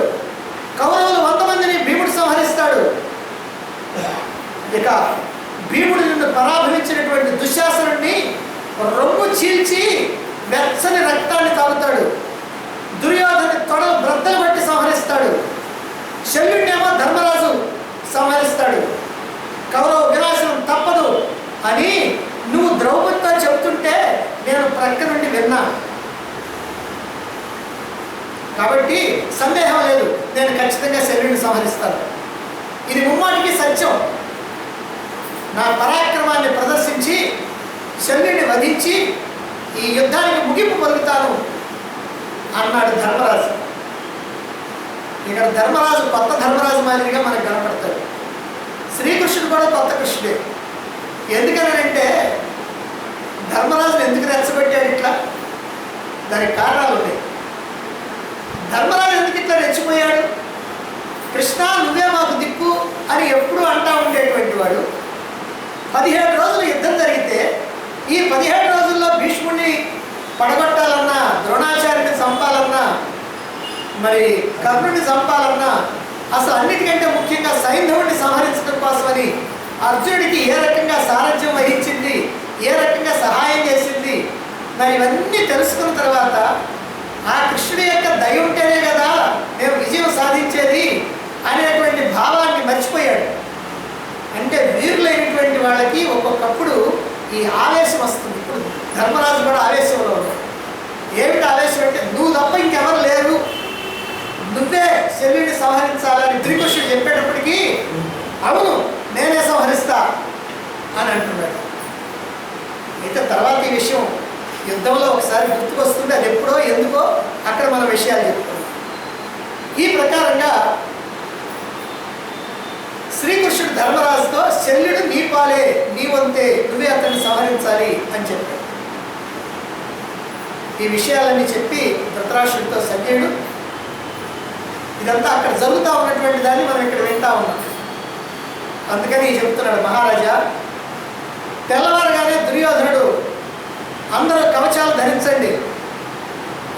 కౌరవులు 100 మందిని భీముడు సంహరిస్తాడు. ఇక భీముడు నిన్ను పరాభవించినటువంటి దుశ్శాసనుడిని రొమ్ము చీల్చి వెచ్చని రక్తాన్ని తాగుతాడు. దుర్యోధన తొడలు బ్రద్దలు బట్టి సంహరిస్తాడు. శల్యుడినేమో ధర్మరాజు సంహరిస్తాడు. కౌరవ వినాశనం తప్పదు అని నువ్వు ద్రౌపదితో చెబుతుంటే నేను ప్రక్క నుండి విన్నా. కాబట్టి సందేహం లేదు, నేను ఖచ్చితంగా శల్యుడిని సంహరిస్తాను. ఇది ముమ్మాటికి సత్యం. నా పరాక్రమాన్ని ప్రదర్శించి శల్యుడిని వధించి ఈ యుద్ధానికి ముగింపు పలుకుతాను అన్నాడు ధర్మరాజు. ఇక్కడ ధర్మరాజు కొత్త ధర్మరాజు మాదిరిగా మనకు కనపడతాడు. శ్రీకృష్ణుడు కూడా కొత్త కృష్ణుడే. ఎందుకనంటే ధర్మరాజును ఎందుకు రెచ్చగొట్టాడు ఇట్లా? దానికి కారణాలు ఉన్నాయి. ధర్మరాజు ఎందుకు ఇట్లా రెచ్చిపోయాడు? కృష్ణ నువ్వే మాకు దిక్కు అని ఎప్పుడూ అంటా ఉండేటువంటి వాడు 17 రోజులు యుద్ధం జరిగితే ఈ 17 రోజుల్లో భీష్ముడిని పడగొట్టాలన్నా, ద్రోణాచార్యుని చంపాలన్నా, మరి కర్ణుడిని చంపాలన్నా, అసలు అన్నిటికంటే ముఖ్యంగా సైంధవుడిని సంహరించడం కోసమని అర్జునుడికి ఏ రకంగా సారథ్యం వహించింది, ఏ రకంగా సహాయం చేసింది, మరి ఇవన్నీ తెలుసుకున్న తర్వాత ఆ కృష్ణుడి యొక్క దయ ఉంటేనే కదా మేము విజయం సాధించేది అనేటువంటి భావాన్ని మర్చిపోయాడు. అంటే వీరులైనటువంటి వాళ్ళకి ఒక్కొక్కప్పుడు ఈ ఆవేశం వస్తుంది. ఇప్పుడు ధర్మరాజు కూడా ఆవేశంలో ఉన్నాడు. ఏమిటి ఆవేశం అంటే, నువ్వు తప్ప ఇంకెవరు లేరు, నువ్వే శల్యుడిని సంహరించాలని శ్రీకృష్ణుడు చెప్పేటప్పటికీ అవును నేనే సంహరిస్తా అని అంటున్నాడు. అయితే తర్వాత ఈ విషయం యుద్ధంలో ఒకసారి గుర్తుకొస్తుంది. అది ఎప్పుడో ఎందుకో అక్కడ మన విషయాలు చెప్పుకున్నాం. ఈ ప్రకారంగా శ్రీకృష్ణుడు ధర్మరాజుతో శల్యుడు నీ పాలే, నీ వంతే, నువ్వే అతన్ని సంహరించాలి అని చెప్పాడు. ఈ విషయాలన్నీ చెప్పి ధృతరాష్ట్రుడితో సంజయుడు ఇదంతా అక్కడ జరుగుతూ ఉన్నటువంటి దాన్ని మనం ఇక్కడ వింటా ఉన్నాం. అందుకని చెప్తున్నాడు, మహారాజా తెల్లవారుగానే దుర్యోధనుడు అందరూ కవచాలు ధరించండి,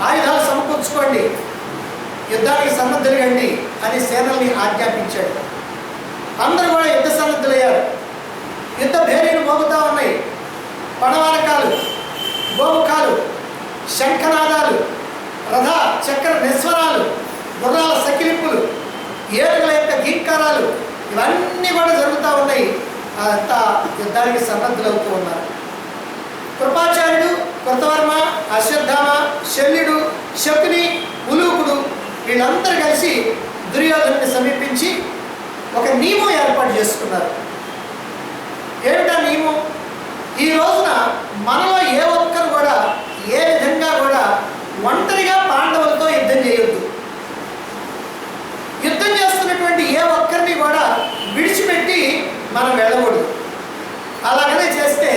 ఆయుధాలు సమకూర్చుకోండి, యుద్ధానికి సన్నద్ధులుగండి అని సేనల్ని ఆజ్ఞాపించాడు. అందరూ కూడా యుద్ధ సన్నద్ధులయ్యారు. యుద్ధ భేరీలు మోగుతూ ఉన్నాయి. పడవానకాలు, గోముఖాలు, శంఖనాదాలు, రథ చక్ర నిస్వరాలు, గుర్రాల సకిలింపులు, ఏనుగుల యొక్క గీంకారాలు ఇవన్నీ కూడా జరుగుతూ ఉన్నాయి. అదంతా యుద్ధానికి సన్నద్ధులవుతూ ఉన్నారు. కృపాచార్యుడు, కృతవర్మ, అశ్వత్థామ, శల్యుడు, శకుని, ఉలూకుడు వీళ్ళందరూ కలిసి దుర్యోధనుని సమీపించి ఒక నియమం ఏర్పాటు చేసుకున్నారు. ఏమిటా నియమం? ఈ రోజున మనలో ఏ ఒక్కరు కూడా ఏ విధంగా కూడా ఒంటరిగా పాండవులతో యుద్ధం చేయొద్దు. యుద్ధం చేస్తున్నటువంటి ఏ ఒక్కరిని కూడా విడిచిపెట్టి మనం వెళ్ళకూడదు. అలాగనే చేస్తే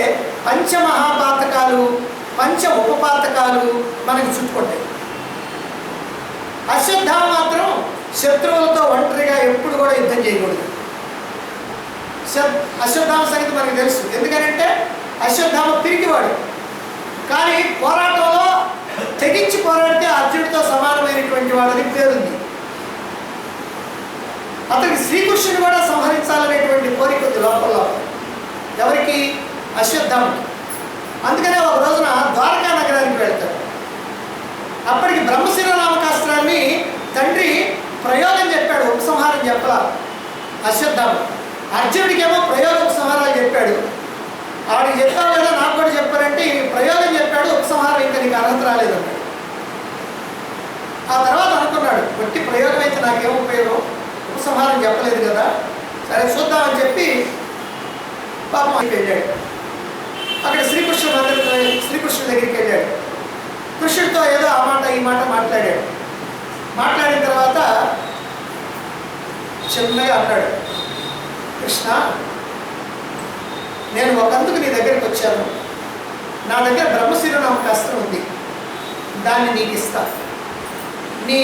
పంచమహాపాతకాలు, పంచ ఉపపాతకాలు మనకు చుట్టుకుంటాయి. అశ్వత్థామ మాత్రం శత్రువులతో ఒంటరిగా ఎప్పుడు కూడా యుద్ధం చేయకూడదు. అశ్వత్థామ సంగతి మనకు తెలుసు. ఎందుకంటే అశ్వత్థామ పిరికివాడు, కానీ పోరాటంలో తెగించి పోరాడితే అర్జునుడితో సమానమైనటువంటి వాడని పేరుంది. అతనికి శ్రీకృష్ణుని కూడా సంహరించాలనేటువంటి కోరిక ఉంది లోపల. ఎవరికి? అశ్వత్థామకి. అందుకనే ఒక రోజున ద్వారకా నగరానికి వెళ్తాడు. అప్పటికి బ్రహ్మశిర నామకాస్త్రాన్ని తండ్రి ప్రయోగం చెప్పాడు, ఉపసంహారం చెప్పలా అశ్వత్థామ. అర్జునుడికేమో ప్రయోగ ఉపసంహారాలు చెప్పాడు. ఆవిడికి చెప్పావు కదా, నాకు కూడా చెప్పారంటే ఈ ప్రయోగం చెప్పాడు, ఉపసంహారం ఇంకా నీకు అర్హత రాలేదన్నాడు. ఆ తర్వాత అనుకున్నాడు, వట్టి ప్రయోగం అయితే నాకేం ఉపయోగం, ఉపసంహారం చెప్పలేదు కదా, సరే చూద్దామని చెప్పి పాపం వెళ్ళాడు. అక్కడ శ్రీకృష్ణుడి దగ్గరికి వెళ్ళాడు. కృష్ణుడితో ఏదో ఆ మాట ఈ మాట మాట్లాడాడు. మాట్లాడిన తర్వాత చిన్నగా అన్నాడు, కృష్ణ నేను ఒకందుకు నీ దగ్గరికి వచ్చాను, నా దగ్గర బ్రహ్మశిర నామకాస్త్రం ఉంది, దాన్ని నీకు ఇస్తా, నీ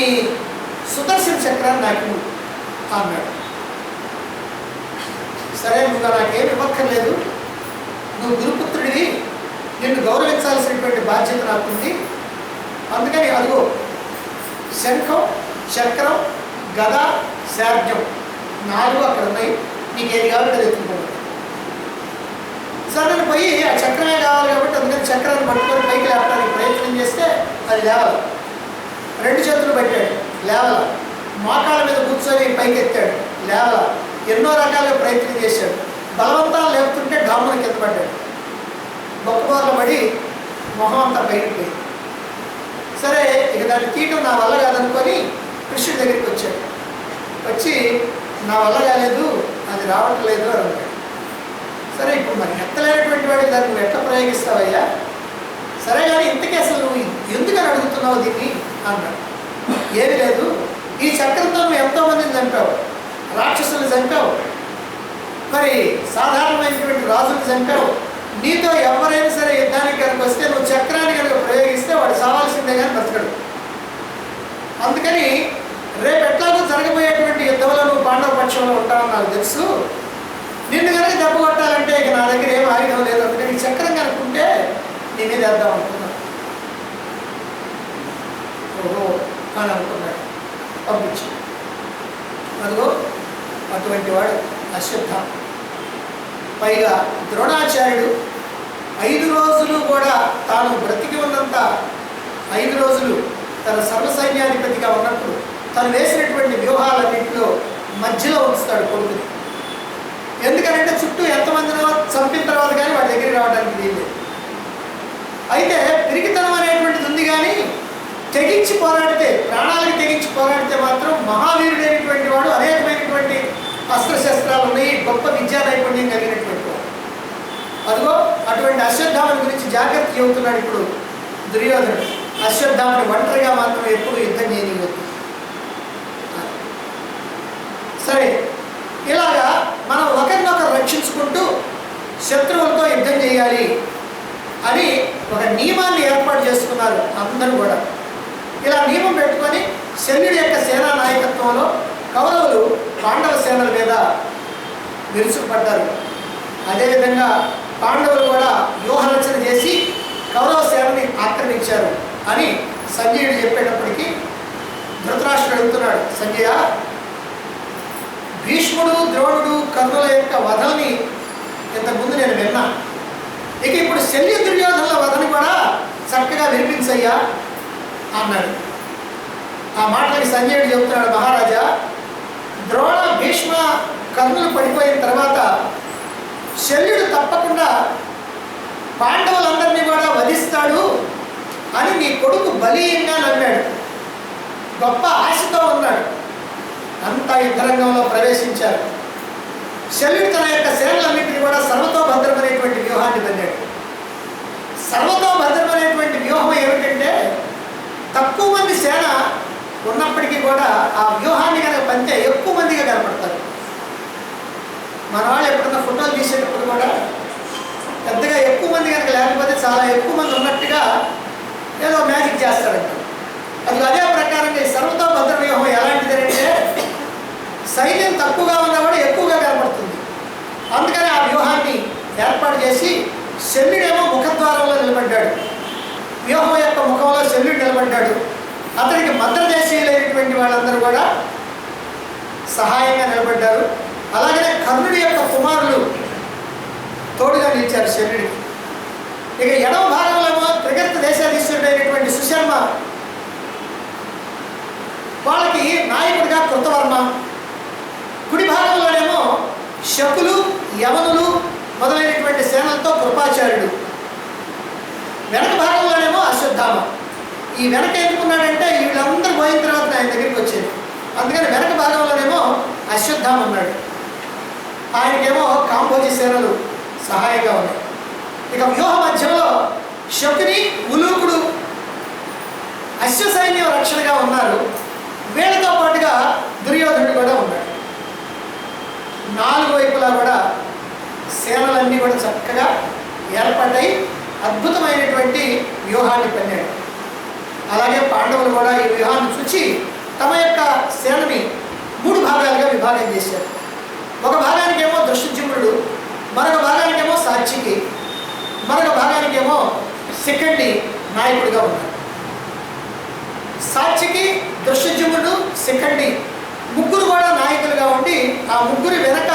సుదర్శన చక్రాన్ని నాకు అన్నాడు. సరే నువ్వు నాకేం ఇవ్వక్కర్లేదు, నువ్వు గురుపుత్రుడివి, నిన్ను గౌరవించాల్సినటువంటి బాధ్యత నాకుంది, అందుకని అదిగో శంఖం, చక్రం, గద, శార్జం 4 అక్కడ ఉన్నాయి, నీకు ఏది కావాలి అది ఎత్తుకోవాలి. సరే నేను పోయి ఆ చక్రమే కావాలి కాబట్టి అందుకని చక్రాన్ని పట్టుకొని పైకి లేపడానికి ప్రయత్నం చేస్తే అది లేవాలి. 2 చేతులు పెట్టాడు, లేవాల. మోకాళ్ళ మీద కూర్చొని పైకి ఎత్తాడు, లేవాల. ఎన్నో రకాలుగా ప్రయత్నం చేశాడు. బలవంతాలు లేపుతుంటే డామును కింద పడ్డాడు. బొక్కబోర్ల పడి మొహం అంతా బయటపోయింది. సరే ఇక దాన్ని తీయటం నా వల్ల కాదనుకొని కృష్ణుడి దగ్గరికి వచ్చాడు. వచ్చి నా వల్ల కాలేదు, అది రావట్లేదు అని అన్నాడు. సరే ఇప్పుడు మరి ఎత్తలేనటువంటి వాడికి దాన్ని నువ్వు ఎట్లా ప్రయోగిస్తావయ్యా? సరే కానీ ఇంతకీ అసలు నువ్వు ఎందుకని అడుగుతున్నావు దీన్ని అన్నాడు. ఏమీ లేదు, ఈ చక్రంతో నువ్వు ఎంతోమందిని చంపావు, రాక్షసులు చంపావు, మరి సాధారణమైనటువంటి రాజులు చంపావు. నీతో ఎవరైనా సరే యుద్ధానికి కనుక వస్తే నువ్వు చక్రాన్ని కనుక ప్రయోగిస్తే వాడు చావాల్సిందే కానీ బ్రతకడు. అందుకని రేపు ఎట్లాగో జరగబోయేటువంటి యుద్ధంలో నువ్వు పాండవ పక్షంలో ఉంటావని నాకు తెలుసు. నిన్ను కనుక దెబ్బ కొట్టాలంటే ఇక నా దగ్గర ఏం ఆయుధం లేదు, అందుకని ఈ చక్రం కనుక్కుంటే నీ మీద వేద్దాం అనుకున్నాను. ఓహో అని అనుకున్నాడు. పంపించి అదిగో అటువంటి వాడు అశ్వత్థామ. పైగా ద్రోణాచార్యుడు 5 రోజులు కూడా తాను బ్రతికి ఉన్నంత 5 రోజులు తన సర్వసైన్యాధిపతిగా ఉన్నప్పుడు తను వేసినటువంటి వ్యూహాలన్నింటిలో మధ్యలో ఉంచుతాడు కొడుకుని. ఎందుకంటే చుట్టూ ఎంతమందినో చంపిన తర్వాత కానీ వాడి దగ్గరికి రావడానికి వీల్లేదు. అయితే పిరికితనం అనేటువంటిది ఉంది, కానీ తెగించి పోరాడితే, ప్రాణాలకు తెగించి పోరాడితే మాత్రం మహావీరుడైనటువంటి వాడు, అనేకమైనటువంటి అస్త్రశస్త్రాలు ఉన్నాయి, గొప్ప విద్యా నైపుణ్యం కలిగినటువంటి వాడు. అదిగో అటువంటి అశ్వత్థామని గురించి జాగ్రత్త చెబుతున్నాడు ఇప్పుడు దుర్యోధనుడు. అశ్వత్థామని ఒంటరిగా మాత్రం ఎప్పుడు యుద్ధం చేయనివ్వద్దు. సరే, ఇలాగా మనం ఒకరినొకరు రక్షించుకుంటూ శత్రువులతో యుద్ధం చేయాలి అని ఒక నియమాన్ని ఏర్పాటు చేసుకున్నారు అందరూ కూడా. ఇలా నియమం పెట్టుకొని శల్యుడి యొక్క సేనా నాయకత్వంలో కౌరవులు పాండవ సేనల మీద విరుచుకుపడ్డారు. అదేవిధంగా పాండవులు కూడా వ్యూహరచన చేసి కౌరవ సేనని ఆక్రమించారు అని సంజయుడు చెప్పేటప్పటికీ ధృతరాష్ట్రుడు అడుగుతున్నాడు, సంజయ, భీష్ముడు, ద్రోణుడు, కర్ణుల యొక్క వధల్ని ఇంతకుముందు నేను విన్నా, ఇక ఇప్పుడు శల్య దుర్యోధనుల వధని కూడా చక్కగా వినిపించయ్యా అన్నాడు. ఆ మాటలకి సంజయుడు చెబుతున్నాడు, మహారాజా, ద్రోణ, భీష్మ, కర్ణులు పడిపోయిన తర్వాత శల్యుడు తప్పకుండా పాండవులందరినీ కూడా వధిస్తాడు అని నీ కొడుకు బలీయంగా నమ్మాడు, గొప్ప ఆశతో ఉన్నాడు. అంతా యుద్ధరంగంలో ప్రవేశించారు. శల్యుడు తన యొక్క సేనలన్నింటినీ కూడా సర్వతోభద్రమనేటువంటి వ్యూహాన్ని పొందాడు. సర్వతోభద్రమనేటువంటి వ్యూహం ఏమిటంటే, తక్కువ మంది సేన ఉన్నప్పటికీ కూడా ఆ వ్యూహాన్ని కనుక పంతే ఎక్కువ మందిగా కనపడతారు. మన వాళ్ళు ఎప్పుడన్నా ఫోటోలు తీసేటప్పుడు కూడా పెద్దగా ఎక్కువ మంది కనుక లేకపోతే చాలా ఎక్కువ మంది ఉన్నట్టుగా ఏదో మ్యాజిక్ చేస్తారంట. అదే ప్రకారంగా ఈ సర్వతోభద్ర వ్యూహం ఎలాంటిదంటే, సైన్యం తక్కువగా ఉన్నవాడు ఎక్కువగా కనపడుతుంది. అందుకని ఆ వ్యూహాన్ని ఏర్పాటు చేసి శల్యుడేమో ముఖద్వారంలో నిలబడ్డాడు, వ్యూహం యొక్క ముఖంలో శల్యుడు నిలబడ్డాడు. అతనికి మద్రదేశీయులైనటువంటి వాళ్ళందరూ కూడా సహాయంగా నిలబడ్డారు. అలాగనే కర్ణుడి యొక్క కుమారులు తోడుగా నిలిచారు శల్యుడికి. ఇక ఎడమ భాగంలో త్రిగర్త దేశాధీశ్వరుడైనటువంటి సుశర్మ, వాళ్ళకి నాయకుడిగా కృతవర్మ, కుడి భాగంలోనేమో శకులు, యవనులు మొదలైనటువంటి సేనలతో కృపాచార్యుడు, వెనక భాగంలోనేమో అశ్వత్థామ. ఈ వెనక ఎందుకున్నాడంటే వీళ్ళందరూ పోయిన తర్వాత ఆయన దగ్గరికి వచ్చేది, అందుకని వెనక భాగంలోనేమో అశ్వత్థామ ఉన్నాడు. ఆయనకేమో కాంబోజీ సేనలు సహాయంగా ఉన్నాయి. ఇక వ్యూహ మధ్యంలో శకుని, ఉలూకుడు అశ్వసైన్యం రక్షణగా ఉన్నారు. వీళ్ళతో పాటుగా దుర్యోధనుడు కూడా ఉన్నాడు. 4 వైపులా కూడా సేనలన్నీ కూడా చక్కగా ఏర్పడ్డాయి. అద్భుతమైనటువంటి వ్యూహాన్ని పన్నాడు. అలాగే పాండవులు కూడా ఈ వ్యూహాన్ని చూసి తమ యొక్క సేనని 3 భాగాలుగా విభాగం చేశారు. ఒక భాగానికేమో దృష్టజిమ్నుడు, మరొక భాగానికేమో సాత్వికి, మరొక భాగానికేమో శిఖండి నాయకుడిగా ఉన్నారు. సాత్వికి, దృష్టజిమ్నుడు, శిఖండి ముగ్గురు కూడా నాయకులుగా ఉండి ఆ ముగ్గురు వెనక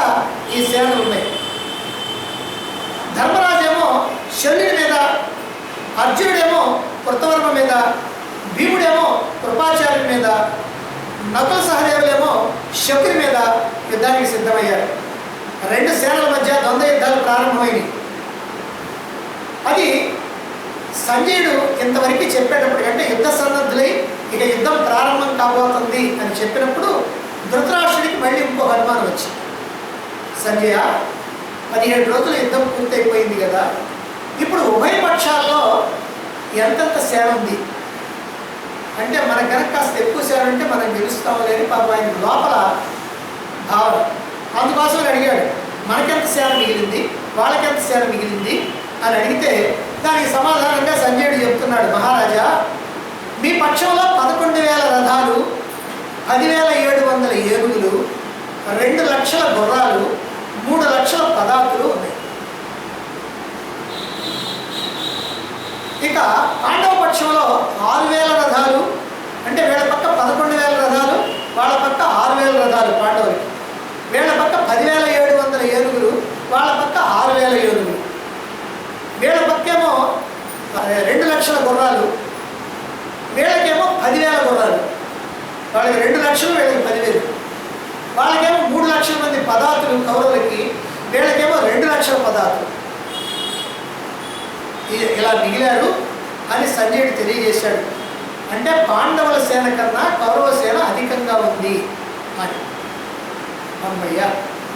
ఈ సేనలు ఉన్నాయి. ధర్మరాజేమో శల్యుడి మీద, అర్జునుడేమో కృతవర్మ మీద, భీముడేమో కృపాచార్యుడి మీద, నకుల సహదేవులేమో శకుని మీద యుద్ధానికి సిద్ధమయ్యారు. 2 సేనల మధ్య ద్వంద్వ యుద్ధాలు ప్రారంభమైనవి. అది సంజయుడు ఇంతవరకు చెప్పేటప్పటికంటే యుద్ధ సన్నద్ధులై ఇక యుద్ధం ప్రారంభం కాబోతుంది అని చెప్పినప్పుడు ధృతరాష్ట్రుడికి మళ్ళీ ఇంకో అనుమానం వచ్చింది. సంజయ, 17 రోజులు యుద్ధం పూర్తయిపోయింది కదా, ఇప్పుడు ఉభయ పక్షాల్లో ఎంతెంత సేన ఉంది అంటే మనకు కనుక కాస్త ఎక్కువ సేన ఉంటే మనం గెలుస్తాము లేని పాపం ఆయన లోపల భావన. అందుకోసం అడిగాడు, మనకెంత సేన మిగిలింది, వాళ్ళకెంత సేన మిగిలింది అని అడిగితే దానికి సమాధానంగా సంజయుడు చెప్తున్నాడు, మహారాజా మీ పక్షంలో 11,000 రథాలు, 10,700 ఏనుగులు, 2 లక్షల గుర్రాలు, 3 లక్షల పదాకులు ఉన్నాయి. ఇక పాండవ పక్షంలో 6,000 రథాలు, అంటే వీళ్ళ పక్క 11,000 రథాలు, వాళ్ళ పక్క 6,000 రథాలు పాండవులకి. వీళ్ళ పక్క 10,700 ఏనుగులు, వాళ్ళ పక్క 6,000 ఏనుగులు. వీళ్ళ పక్కేమో 2 లక్షల గుర్రాలు, వీళ్ళకేమో 10,000 గుర్రాలు. వాళ్ళకి 2 లక్షలు, వీళ్ళకి 10,000. వాళ్ళకేమో 3 లక్షల మంది పదాతులు కౌరవులకి, వీళ్ళకేమో 2 లక్షల పదాతులు. ఇలా మిగిలారు అని సంజయుడు తెలియజేశాడు. అంటే పాండవుల సేన కన్నా కౌరవ సేన అధికంగా ఉంది అని. అమ్మయ్య,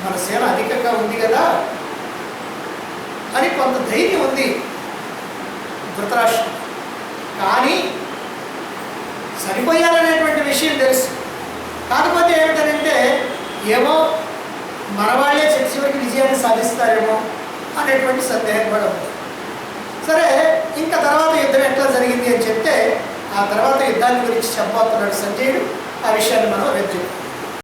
మన సేన అధికంగా ఉంది కదా అని కొంత ధైర్యం ఉంది ధృతరాష్ట్రుడు. కానీ సరిపోయారనేటువంటి విషయం తెలుసు. కాకపోతే ఏమిటంటే ఏమో మన వాళ్ళే చివరికి విజయాన్ని సాధిస్తారేమో అనేటువంటి సందేహం కూడా ఉంది. సరే, ఇంకా తర్వాత యుద్ధం ఎట్లా జరిగింది అని చెప్తే ఆ తర్వాత యుద్ధాన్ని గురించి చెప్పబోతున్నాడు సంజయుడు. ఆ విషయాన్ని మనం రేపు